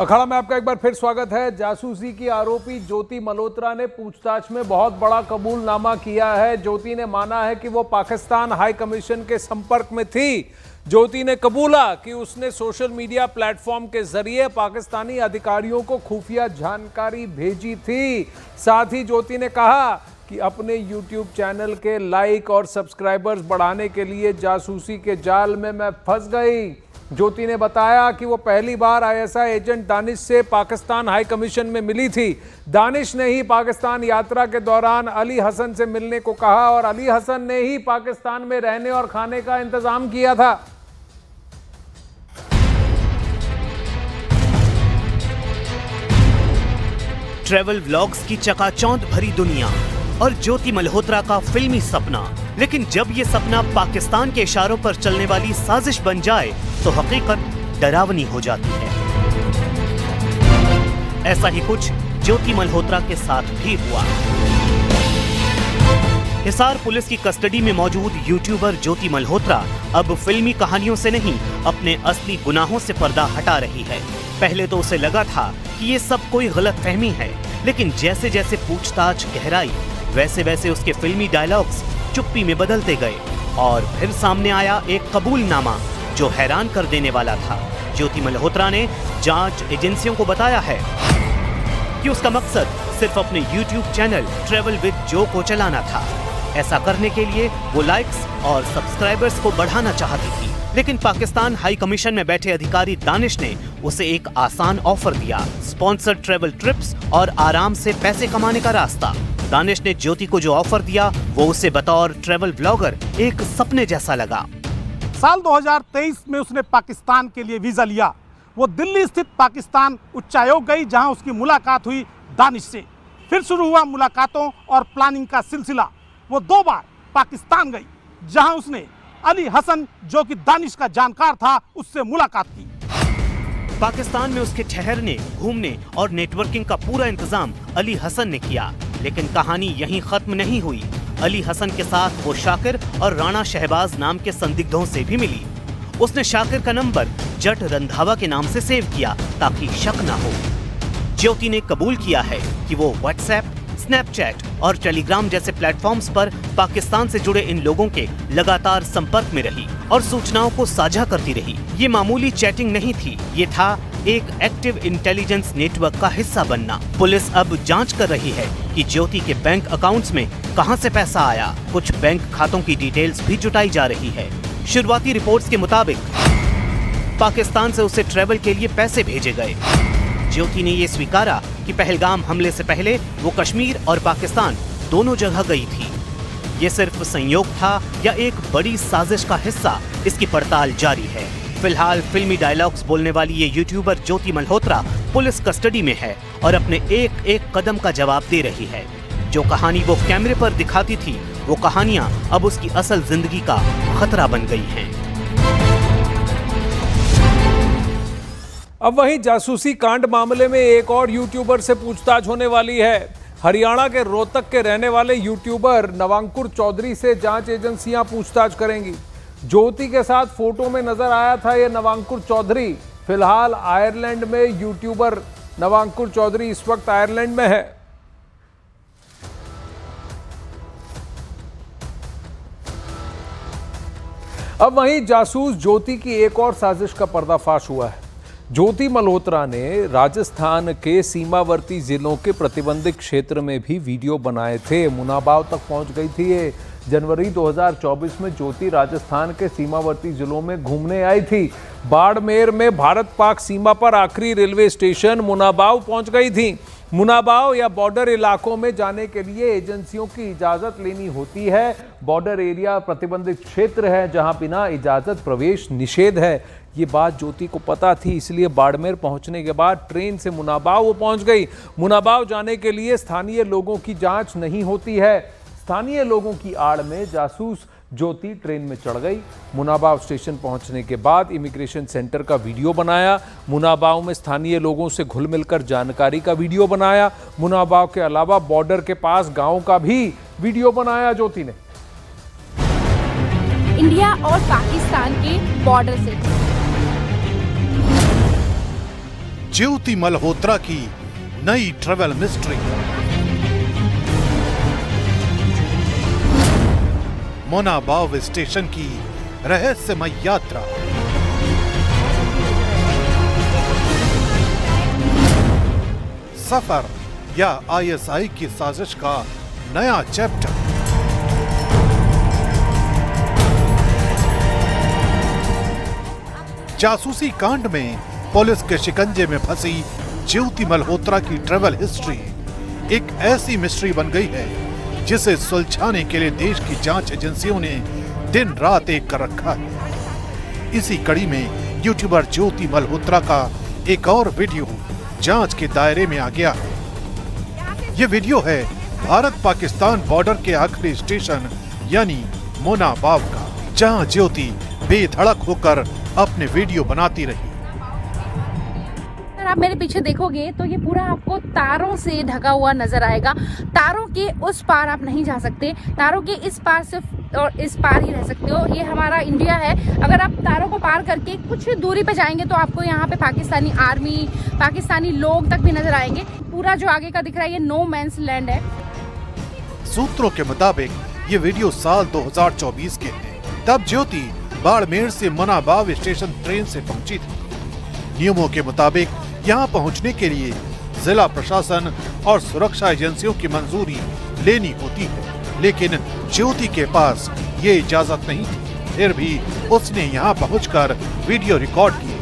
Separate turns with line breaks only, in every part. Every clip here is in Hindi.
अखाड़ा में आपका एक बार फिर स्वागत है। जासूसी की आरोपी ज्योति मल्होत्रा ने पूछताछ में बहुत बड़ा कबूलनामा किया है। ज्योति ने माना है कि वो पाकिस्तान हाई कमीशन के संपर्क में थी। ज्योति ने कबूला कि उसने सोशल मीडिया प्लेटफॉर्म के जरिए पाकिस्तानी अधिकारियों को खुफिया जानकारी भेजी थी। साथ ही ज्योति ने कहा कि अपने YouTube चैनल के लाइक और सब्सक्राइबर्स बढ़ाने के लिए जासूसी के जाल में मैं फंस गई। ज्योति ने बताया कि वो पहली बार ISI एजेंट दानिश से पाकिस्तान हाई कमीशन में मिली थी। दानिश ने ही पाकिस्तान यात्रा के दौरान अली हसन से मिलने को कहा और अली हसन ने ही पाकिस्तान में रहने और खाने का इंतजाम किया था।
ट्रैवल व्लॉग्स की चकाचौंध भरी दुनिया और ज्योति मल्होत्रा का फिल्मी सपना, लेकिन जब ये सपना पाकिस्तान के इशारों पर चलने वाली साजिश बन जाए तो हकीकत डरावनी हो जाती है। ऐसा ही कुछ ज्योति मल्होत्रा के साथ भी हुआ। हिसार पुलिस की कस्टडी में मौजूद यूट्यूबर ज्योति मल्होत्रा अब फिल्मी कहानियों से नहीं, अपने असली गुनाहों से पर्दा हटा रही है। पहले तो उसे लगा था कि ये सब कोई गलतफहमी है, लेकिन जैसे जैसे पूछताछ गहराई वैसे वैसे उसके फिल्मी डायलॉग्स चुप्पी में बदलते गए और फिर सामने आया एक कबूलनामा जो हैरान कर देने वाला था। ज्योति मल्होत्रा ने जांच एजेंसियों को बताया है कि उसका मकसद सिर्फ अपने YouTube चैनल ट्रैवल विद जो को चलाना था। ऐसा करने के लिए वो लाइक्स और सब्सक्राइबर्स को बढ़ाना चाहती थी, लेकिन पाकिस्तान हाई कमीशन में बैठे अधिकारी दानिश ने उसे एक आसान ऑफर दिया, स्पॉन्सर्ड ट्रैवल ट्रिप्स और आराम से पैसे कमाने का रास्ता। दानिश ने ज्योति को जो ऑफर दिया वो उसे बतौर ट्रैवल ब्लॉगर एक सपने जैसा लगा।
साल 2023 में उसने पाकिस्तान के लिए वीजा लिया। वो दिल्ली स्थित पाकिस्तान उच्चायोग गई, जहां उसकी मुलाकात हुई दानिश से। फिर शुरू हुआ मुलाकातों और प्लानिंग का सिलसिला। वो 2 बार पाकिस्तान गई, जहां उसने अली हसन, जो कि दानिश का जानकार था, उससे मुलाकात की।
पाकिस्तान में उसके ठहरने, घूमने और नेटवर्किंग का पूरा इंतजाम अली हसन ने किया, लेकिन कहानी यहीं खत्म नहीं हुई। अली हसन के साथ वो शाकिर और राणा शहबाज नाम के संदिग्धों से भी मिली। उसने शाकिर का नंबर जट रंधावा के नाम से सेव किया ताकि शक न हो। ज्योति ने कबूल किया है कि वो व्हाट्सएप, स्नैपचैट और टेलीग्राम जैसे प्लेटफॉर्म्स पर पाकिस्तान से जुड़े इन लोगों के लगातार संपर्क में रही और सूचनाओं को साझा करती रही। ये मामूली चैटिंग नहीं थी, ये था एक एक्टिव इंटेलिजेंस नेटवर्क का हिस्सा बनना। पुलिस अब जांच कर रही है कि ज्योति के बैंक अकाउंट्स में कहां से पैसा आया। कुछ बैंक खातों की डिटेल्स भी जुटाई जा रही है। शुरुआती रिपोर्ट्स के मुताबिक पाकिस्तान से उसे ट्रैवल के लिए पैसे भेजे गए। ज्योति ने ये स्वीकारा कि पहलगाम हमले से पहले वो कश्मीर और पाकिस्तान दोनों जगह गई थी। ये सिर्फ संयोग था या एक बड़ी साजिश का हिस्सा, इसकी पड़ताल जारी है। फिलहाल फिल्मी डायलॉग्स बोलने वाली ये यूट्यूबर ज्योति मल्होत्रा पुलिस कस्टडी में है और अपने एक एक कदम का जवाब दे रही है। जो कहानी वो कैमरे पर दिखाती थी, वो कहानियां अब उसकी असल जिंदगी का खतरा बन गई हैं।
अब वहीं जासूसी कांड मामले में एक और यूट्यूबर से पूछताछ होने वाली है। हरियाणा के रोहतक के रहने वाले यूट्यूबर नवांकुर चौधरी से जांच एजेंसियां पूछताछ करेंगी। ज्योति के साथ फोटो में नजर आया था यह नवांकुर चौधरी। फिलहाल आयरलैंड में यूट्यूबर नवांकुर चौधरी इस वक्त आयरलैंड में है। अब वहीं जासूस ज्योति की एक और साजिश का पर्दाफाश हुआ है। ज्योति मल्होत्रा ने राजस्थान के सीमावर्ती जिलों के प्रतिबंधित क्षेत्र में भी वीडियो बनाए थे। मुनाबाव तक पहुंच गई थी ये। जनवरी 2024 में ज्योति राजस्थान के सीमावर्ती जिलों में घूमने आई थी। बाड़मेर में भारत पाक सीमा पर आखिरी रेलवे स्टेशन मुनाबाव पहुंच गई थी। मुनाबाव या बॉर्डर इलाकों में जाने के लिए एजेंसियों की इजाज़त लेनी होती है। बॉर्डर एरिया प्रतिबंधित क्षेत्र है जहां बिना इजाज़त प्रवेश निषेध है। ये बात ज्योति को पता थी, इसलिए बाड़मेर पहुंचने के बाद ट्रेन से मुनाबाव वो पहुंच गई। मुनाबाव जाने के लिए स्थानीय लोगों की जांच नहीं होती है। स्थानीय लोगों की आड़ में जासूस ज्योति ट्रेन में चढ़ गई। मुनाबाव स्टेशन पहुंचने के बाद इमिग्रेशन सेंटर का वीडियो बनाया। मुनाबाव में स्थानीय लोगों से घुल मिलकर जानकारी का वीडियो बनाया। मुनाबाव के अलावा बॉर्डर के पास गांव का भी वीडियो बनाया ज्योति ने।
इंडिया और पाकिस्तान के बॉर्डर से ज्योति मल्होत्रा की नई ट्रैवल मिस्ट्री। मोनाबाव स्टेशन की रहस्यमय यात्रा। सफर या आईएसआई की साजिश का नया चैप्टर। जासूसी कांड में पुलिस के शिकंजे में फंसी ज्योति मल्होत्रा की ट्रैवल हिस्ट्री एक ऐसी मिस्ट्री बन गई है जिसे सुलझाने के लिए देश की जांच एजेंसियों ने दिन रात एक कर रखा है। इसी कड़ी में यूट्यूबर ज्योति मल्होत्रा का एक और वीडियो जांच के दायरे में आ गया है। ये वीडियो है भारत पाकिस्तान बॉर्डर के आखिरी स्टेशन यानी मोनाबाव का, जहां ज्योति बेधड़क होकर अपने वीडियो बनाती रही।
अगर आप मेरे पीछे देखोगे तो ये पूरा आपको तारों से ढका हुआ नजर आएगा। तारों के उस पार आप नहीं जा सकते, तारों के इस पार सिर्फ और इस पार ही रह सकते हो। ये हमारा इंडिया है। अगर आप तारों को पार करके कुछ दूरी पे जाएंगे तो आपको यहाँ पे पाकिस्तानी आर्मी, पाकिस्तानी लोग तक भी नजर आएंगे। पूरा जो आगे का दिख रहा है ये नो मैंस लैंड है।
सूत्रों के मुताबिक ये वीडियो साल 2024 के हैं। तब ज्योति बाड़मेर से मोनाबाव स्टेशन ट्रेन से पहुंची थी। नियमों के मुताबिक यहां पहुंचने के लिए जिला प्रशासन और सुरक्षा एजेंसियों की मंजूरी लेनी होती है, लेकिन ज्योति के पास ये इजाजत नहीं थी। फिर भी उसने यहां पहुंचकर वीडियो रिकॉर्ड किए।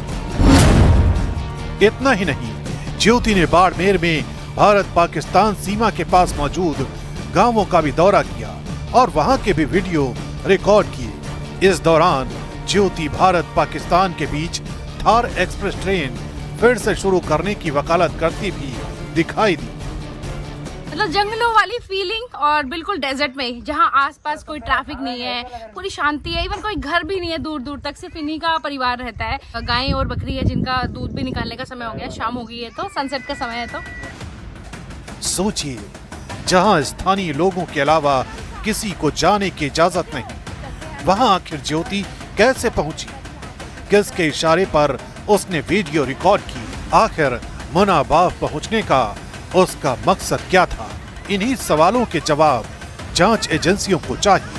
इतना ही नहीं, ज्योति ने बाड़मेर में भारत पाकिस्तान सीमा के पास मौजूद गांवों का भी दौरा किया और वहां के भी वीडियो रिकॉर्ड किए। इस दौरान ज्योति भारत पाकिस्तान के बीच थार एक्सप्रेस ट्रेन फिर से शुरू करने की वकालत करती भी दिखाई दी।
मतलब जंगलों वाली फीलिंग और बिल्कुल डेजर्ट में, जहाँ आसपास कोई ट्रैफिक नहीं है, पूरी शांति है, इवन कोई घर भी नहीं है दूर दूर तक, सिर्फ इन्हीं का परिवार रहता है। गायें और बकरी है जिनका दूध भी निकालने का समय हो गया, शाम हो गई है तो सनसेट का समय है। तो
सोचिए, जहां स्थानीय लोगों के अलावा किसी को जाने की इजाजत नहीं, वहां आखिर ज्योति कैसे पहुंची? किसके इशारे पर उसने वीडियो रिकॉर्ड की? आखिर मोनाबाव पहुंचने का उसका मकसद क्या था? इन्हीं सवालों के जवाब जांच एजेंसियों को चाहिए।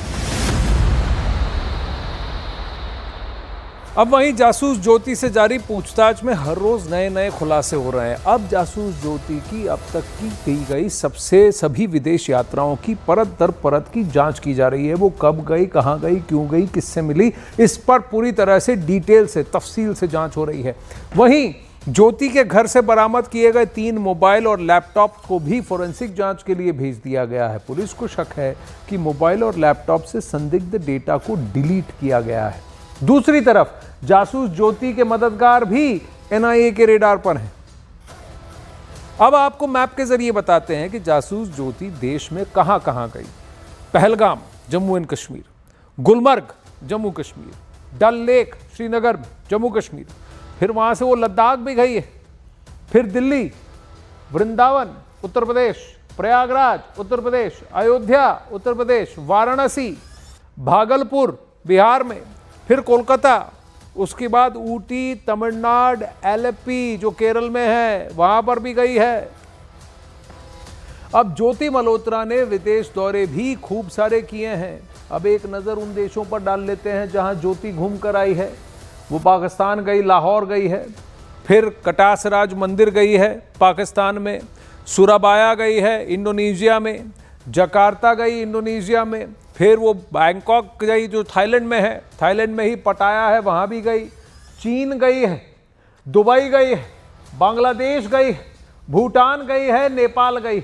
अब वहीं जासूस ज्योति से जारी पूछताछ में हर रोज नए नए खुलासे हो रहे हैं। अब जासूस ज्योति की अब तक की गई सभी विदेश यात्राओं की परत दर परत की जांच की जा रही है। वो कब गई, कहां गई, क्यों गई, किससे मिली, इस पर पूरी तरह से डिटेल से, तफसील से जांच हो रही है। वहीं ज्योति के घर से बरामद किए गए 3 मोबाइल और लैपटॉप को भी फोरेंसिक जांच के लिए भेज दिया गया है। पुलिस को शक है कि मोबाइल और लैपटॉप से संदिग्ध डेटा को डिलीट किया गया है। दूसरी तरफ जासूस ज्योति के मददगार भी एनआईए के रेडार पर हैं। अब आपको मैप के जरिए बताते हैं कि जासूस ज्योति देश में कहां कहां गई। पहलगाम, जम्मू एंड कश्मीर, गुलमर्ग, जम्मू कश्मीर, डल लेक, श्रीनगर, जम्मू कश्मीर, फिर वहां से वो लद्दाख भी गई है, फिर दिल्ली, वृंदावन, उत्तर प्रदेश, प्रयागराज, उत्तर प्रदेश, अयोध्या, उत्तर प्रदेश, वाराणसी, भागलपुर, बिहार में, फिर कोलकाता, उसके बाद ऊटी, तमिलनाडु, एलेप्पी जो केरल में है, वहां पर भी गई है। अब ज्योति मल्होत्रा ने विदेश दौरे भी खूब सारे किए हैं। अब एक नज़र उन देशों पर डाल लेते हैं जहां ज्योति घूम कर आई है। वो पाकिस्तान गई, लाहौर गई है, फिर कटासराज मंदिर गई है पाकिस्तान में, सुराबाया गई है इंडोनेशिया में, जकार्ता गई इंडोनेशिया में, फिर वो बैंकॉक गई जो थाईलैंड में है, थाईलैंड में ही पटाया है वहाँ भी गई, चीन गई है, दुबई गई है, बांग्लादेश गई, भूटान गई है, नेपाल गई।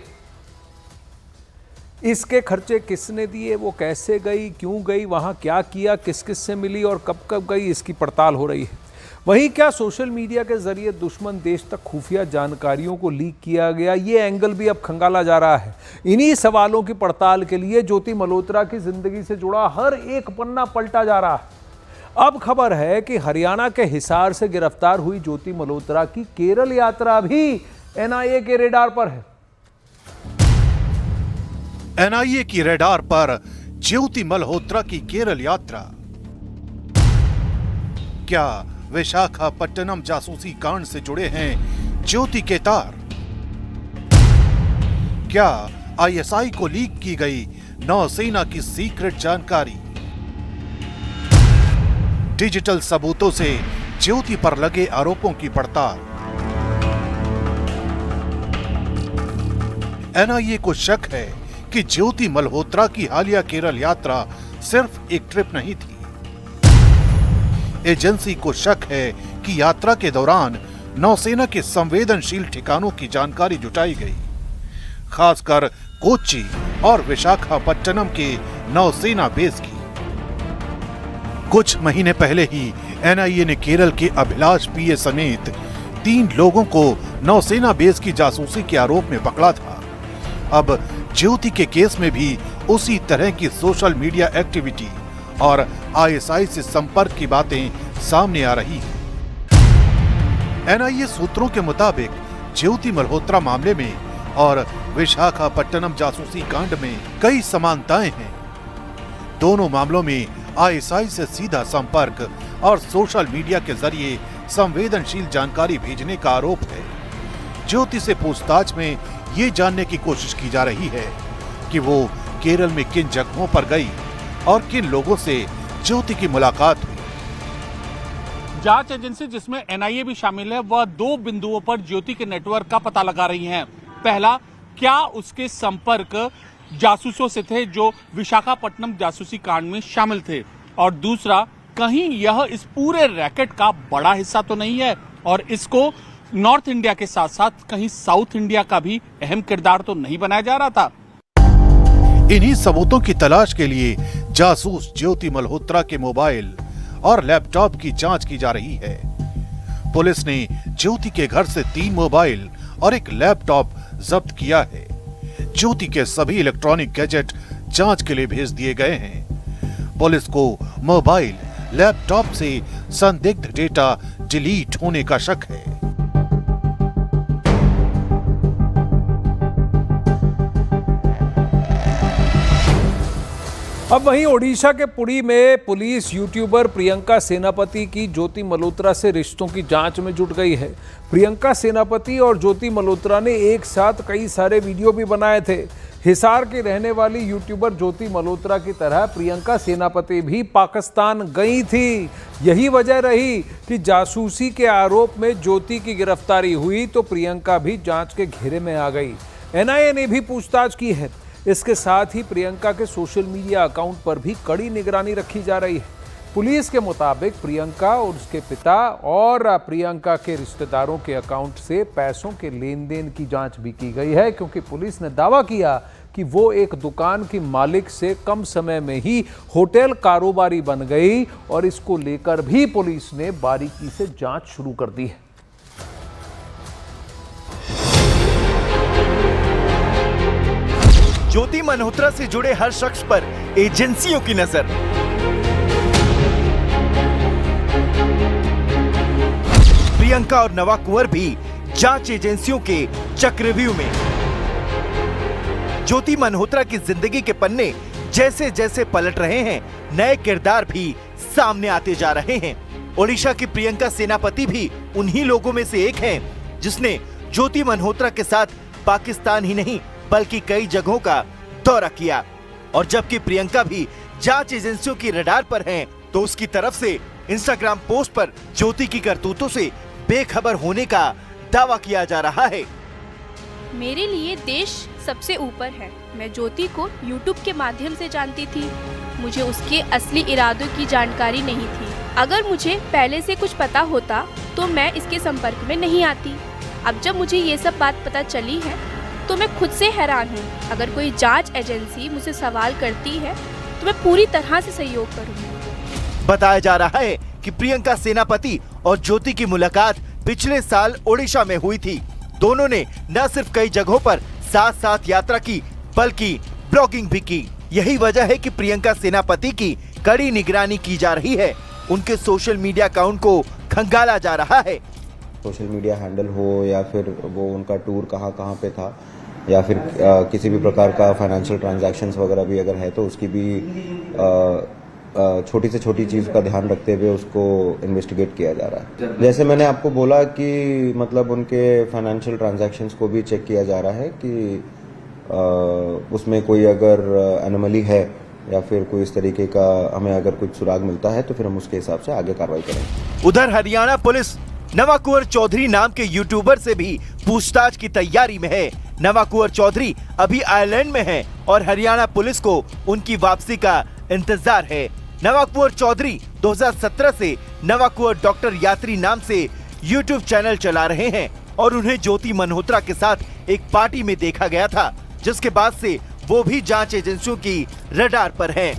इसके खर्चे किसने दिए, वो कैसे गई, क्यों गई, वहाँ क्या किया, किस किस से मिली और कब कब गई, इसकी पड़ताल हो रही है। वहीं क्या सोशल मीडिया के जरिए दुश्मन देश तक खुफिया जानकारियों को लीक किया गया, ये एंगल भी अब खंगाला जा रहा है। इन्हीं सवालों की पड़ताल के लिए ज्योति मल्होत्रा की जिंदगी से जुड़ा हर एक पन्ना पलटा जा रहा है। अब खबर है कि हरियाणा के हिसार से गिरफ्तार हुई ज्योति मल्होत्रा की केरल यात्रा भी एनआईए के रेडार पर है।
एनआईए की रेडार पर ज्योति मल्होत्रा की केरल यात्रा। क्या विशाखापट्टनम जासूसी कांड से जुड़े हैं ज्योति के तार। क्या आईएसआई को लीक की गई नौसेना की सीक्रेट जानकारी? डिजिटल सबूतों से ज्योति पर लगे आरोपों की पड़ताल। एनआईए को शक है कि ज्योति मल्होत्रा की हालिया केरल यात्रा सिर्फ एक ट्रिप नहीं थी। एजेंसी को शक है कि यात्रा के दौरान नौसेना के संवेदनशील ठिकानों की जानकारी जुटाई गई, खासकर कोच्चि और विशाखापट्टनम के नौसेना बेस की। कुछ महीने पहले ही एनआईए ने केरल के अभिलाष पीए समेत 3 लोगों को नौसेना बेस की जासूसी के आरोप में पकड़ा था। अब ज्योति के केस में भी उसी तरह की सोशल मीडिया एक्टिविटी और आईएसआई से संपर्क की बातें सामने आ रही हैं। एनआईए सूत्रों के मुताबिक ज्योति मल्होत्रा मामले में और विशाखापट्टनम जासूसी कांड में कई समानताएं हैं। दोनों मामलों में आईएसआई से सीधा संपर्क और सोशल मीडिया के जरिए संवेदनशील जानकारी भेजने का आरोप है। ज्योति से पूछताछ में ये जानने की कोशिश की जा रही है कि वो केरल में किन जगहों पर गई और किन लोगों से ज्योति की मुलाकात हुई।
जांच एजेंसी जिसमें एनआईए भी शामिल है, वह 2 बिंदुओं पर ज्योति के नेटवर्क का पता लगा रही है। पहला, क्या उसके संपर्क जासूसों से थे जो विशाखापट्टनम जासूसी कांड में शामिल थे, और दूसरा, कहीं यह इस पूरे रैकेट का बड़ा हिस्सा तो नहीं है और इसको नॉर्थ इंडिया के साथ साथ कहीं साउथ इंडिया का भी अहम किरदार तो नहीं बनाया जा रहा था।
इन्हीं सबूतों की तलाश के लिए जासूस ज्योति मल्होत्रा के मोबाइल और लैपटॉप की जांच की जा रही है। पुलिस ने ज्योति के घर से 3 मोबाइल और एक लैपटॉप जब्त किया है। ज्योति के सभी इलेक्ट्रॉनिक गैजेट जांच के लिए भेज दिए गए हैं। पुलिस को मोबाइल, लैपटॉप से संदिग्ध डेटा डिलीट होने का शक है।
अब वहीं ओडिशा के पुरी में पुलिस यूट्यूबर प्रियंका सेनापति की ज्योति मल्होत्रा से रिश्तों की जांच में जुट गई है। प्रियंका सेनापति और ज्योति मल्होत्रा ने एक साथ कई सारे वीडियो भी बनाए थे। हिसार की रहने वाली यूट्यूबर ज्योति मल्होत्रा की तरह प्रियंका सेनापति भी पाकिस्तान गई थी। यही वजह रही कि जासूसी के आरोप में ज्योति की गिरफ्तारी हुई तो प्रियंका भी जांच के घेरे में आ गई। एनआईए ने भी पूछताछ की है। इसके साथ ही प्रियंका के सोशल मीडिया अकाउंट पर भी कड़ी निगरानी रखी जा रही है। पुलिस के मुताबिक प्रियंका और उसके पिता और प्रियंका के रिश्तेदारों के अकाउंट से पैसों के लेन देन की जांच भी की गई है, क्योंकि पुलिस ने दावा किया कि वो एक दुकान की मालिक से कम समय में ही होटल कारोबारी बन गई और इसको लेकर भी पुलिस ने बारीकी से जांच शुरू कर दी है।
ज्योति मल्होत्रा से जुड़े हर शख्स पर एजेंसियों की नजर। प्रियंका और नवा कुंवर भी जांच एजेंसियों के चक्रव्यूह में। ज्योति मल्होत्रा की जिंदगी के पन्ने जैसे जैसे पलट रहे हैं, नए किरदार भी सामने आते जा रहे हैं। ओडिशा की प्रियंका सेनापति भी उन्हीं लोगों में से एक हैं, जिसने ज्योति मल्होत्रा के साथ पाकिस्तान ही नहीं बल्कि कई जगहों का दौरा किया। और जबकि प्रियंका भी जांच एजेंसियों की रडार पर हैं, तो उसकी तरफ से इंस्टाग्राम पोस्ट पर ज्योति की करतूतों से बेखबर होने का दावा किया जा रहा है।
मेरे लिए देश सबसे ऊपर है। मैं ज्योति को YouTube के माध्यम से जानती थी। मुझे उसके असली इरादों की जानकारी नहीं थी। अगर मुझे पहले से कुछ पता होता तो मैं इसके संपर्क में नहीं आती। अब जब मुझे ये सब बात पता चली है तो मैं खुद से हैरान हूँ। अगर कोई जांच एजेंसी मुझसे सवाल करती है तो मैं पूरी तरह से सहयोग करूँगी।
बताया जा रहा है कि प्रियंका सेनापति और ज्योति की मुलाकात पिछले साल ओडिशा में हुई थी। दोनों ने न सिर्फ कई जगहों पर साथ साथ यात्रा की बल्कि ब्लॉगिंग भी की। यही वजह है कि प्रियंका सेनापति की कड़ी निगरानी की जा रही है। उनके सोशल मीडिया अकाउंट को खंगाला जा रहा है।
सोशल मीडिया हैंडल हो या फिर वो उनका टूर कहाँ पे था या फिर किसी भी प्रकार का फाइनेंशियल ट्रांजैक्शंस वगैरह भी अगर है तो उसकी भी छोटी से छोटी चीज का ध्यान रखते हुए उसको इन्वेस्टिगेट किया जा रहा है। जैसे मैंने आपको बोला कि मतलब उनके फाइनेंशियल ट्रांजैक्शंस को भी चेक किया जा रहा है कि उसमें कोई अगर एनोमली है या फिर कोई इस तरीके का हमें अगर कुछ सुराग मिलता है तो फिर हम उसके हिसाब से आगे कार्रवाई करेंगे।
उधर हरियाणा पुलिस नवाकुंवर चौधरी नाम के यूट्यूबर से भी पूछताछ की तैयारी में है। नवाकुंवर चौधरी अभी आयरलैंड में है और हरियाणा पुलिस को उनकी वापसी का इंतजार है। नवाकुंवर चौधरी 2017 से नवाकुंवर डॉक्टर यात्री नाम से यूट्यूब चैनल चला रहे हैं और उन्हें ज्योति मल्होत्रा के साथ एक पार्टी में देखा गया था, जिसके बाद से वो भी जांच एजेंसियों की रडार पर हैं।